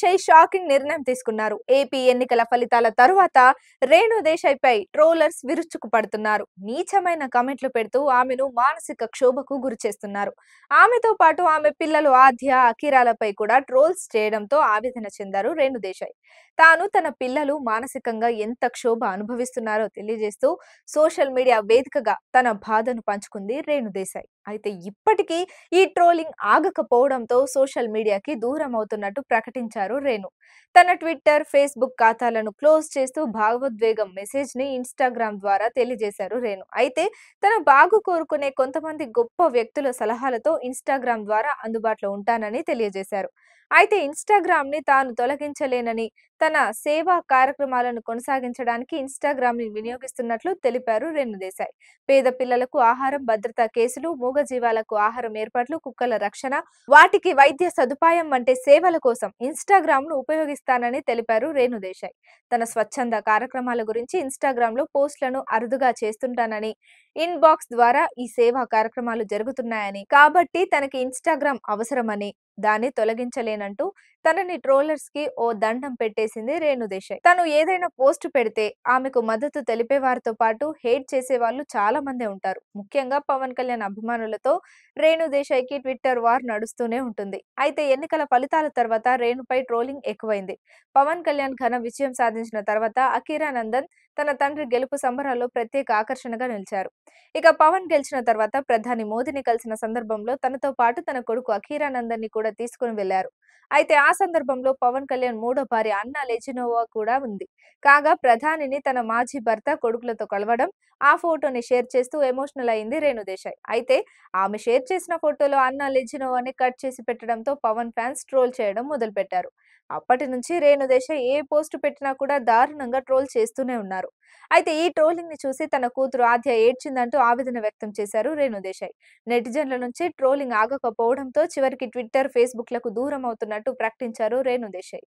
Desai shocking నిర్ణయం తీసుకున్నారు. AP ఎన్నికల ఫలితాల తరువాత రేణు దేశాయ్‌పై ట్రోలర్స్ విరుచుకుపడుతున్నారు. నీచమైన కామెంట్లు పెడుతూ ఆమెను మానసిక క్షోభకు గురిచేస్తున్నారు. ఆమెతో పాటు ఆమె పిల్లలు ఆద్య, అఖిరాలపై కూడా ట్రోల్స్ చేయడంతో ఆవేదన చెందారు రేణు దేశాయ్. తాను తన పిల్లలు మానసికంగా ఎంత క్షోభ అనుభవిస్తున్నారో తెలియజేస్తూ సోషల్ మీడియా వేదికగా తన బాధను పంచుకుంది రేణు దేశాయ్. అయితే ఇప్పటికీ ఈ ట్రోలింగ్ ఆగకపోవడంతో సోషల్ మీడియాకి దూరం అవుతున్నట్టు ప్రకటించారు రేణు. తన ట్విట్టర్, ఫేస్‌బుక్ ఖాతాలను క్లోజ్ చేస్తూ భావోద్వేగం మెసేజ్‌ని ఇన్‌స్టాగ్రామ్ ద్వారా తెలియజేశారు రేణు. అయితే తన బాగు కోరుకునే కొంతమంది గొప్ప వ్యక్తుల సలహాలతో ఇన్‌స్టాగ్రామ్ ద్వారా అందుబాటులో ఉంటానని తెలియజేశారు. అయితే ఇన్‌స్టాగ్రామ్‌ని తాను తొలగించలేనని, తన సేవా కార్యక్రమాలను కొనసాగించడానికి ఇన్‌స్టాగ్రామ్‌ని వినియోగిస్తున్నట్లు తెలిపారు రేణు దేశాయ్. పేద పిల్లలకు ఆహారం, భద్రతా కేసులు, మూగజీవాలకు ఆహారం ఏర్పాట్లు, కుక్కల రక్షణ, వాటికి వైద్య సదుపాయం వంటి సేవల కోసం ఇన్‌స్టాగ్రామ్‌ను ఉపయోగిస్తానని తెలిపారు రేణు దేశాయ్. తన స్వచ్ఛంద కార్యక్రమాల గురించి ఇన్‌స్టాగ్రామ్‌లో పోస్టులను అరుదుగా చేస్తుంటానని, ఇన్‌బాక్స్ ద్వారా ఈ సేవా కార్యక్రమాలు జరుగుతున్నాయని, కాబట్టి తనకి ఇన్‌స్టాగ్రామ్ అవసరమని, దాన్ని తొలగించలేనంటూ తనని ట్రోలర్స్‌కి ఓ దండం పెట్టేసింది రేణు దేశాయ్. తను ఏదైనా పోస్ట్ పెడితే ఆమెకు మద్దతు తెలిపే వారితో పాటు హేట్ చేసేవాళ్ళు చాలా మందే ఉంటారు. ముఖ్యంగా పవన్ కళ్యాణ్ అభిమానులతో రేణు దేశాయ్‌కి ట్విట్టర్ వార్ నడుస్తూనే ఉంటుంది. అయితే ఎన్నికల ఫలితాల తర్వాత రేణుపై ట్రోలింగ్ ఎక్కువైంది. పవన్ కళ్యాణ్ ఘన విజయం సాధించిన తర్వాత అకీరా నందన్ తన తండ్రి గెలుపు సంబరాల్లో ప్రత్యేక ఆకర్షణగా నిలిచారు. ఇక పవన్ గెలిచిన తర్వాత ప్రధాని మోదీని కలిసిన సందర్భంలో తనతో పాటు తన కొడుకు అకీరా నందన్ ని కూడా తీసుకుని వెళ్లారు. అయితే ఆ సందర్భంలో పవన్ కళ్యాణ్ మూడో భార్య అన్నా లెజినోవా కూడా ఉంది. కాగా ప్రధానిని తన మాజీ భర్త, కొడుకులతో కలవడం, ఆ ఫోటోని షేర్ చేస్తూ ఎమోషనల్ అయింది రేణు దేశాయ్. అయితే ఆమె షేర్ చేసిన ఫోటోలో అన్నా లెజినోవాని కట్ చేసి పెట్టడంతో పవన్ ఫ్యాన్స్ ట్రోల్ చేయడం మొదలుపెట్టారు. అప్పటి నుంచి రేణు దేశాయ్ ఏ పోస్ట్ పెట్టినా కూడా దారుణంగా ట్రోల్ చేస్తూనే ఉన్నారు. అయితే ఈ ట్రోలింగ్ ని చూసి తన కూతురు ఆద్య ఏడ్చిందంటూ ఆవేదన వ్యక్తం చేశారు రేణు దేశాయ్. నెటిజన్ల నుంచి ట్రోలింగ్ ఆగకపోవడంతో చివరికి ట్విట్టర్, ఫేస్‌బుక్‌లకు దూరం అవుతున్నట్టు ప్రకటించారు రేణు దేశాయ్.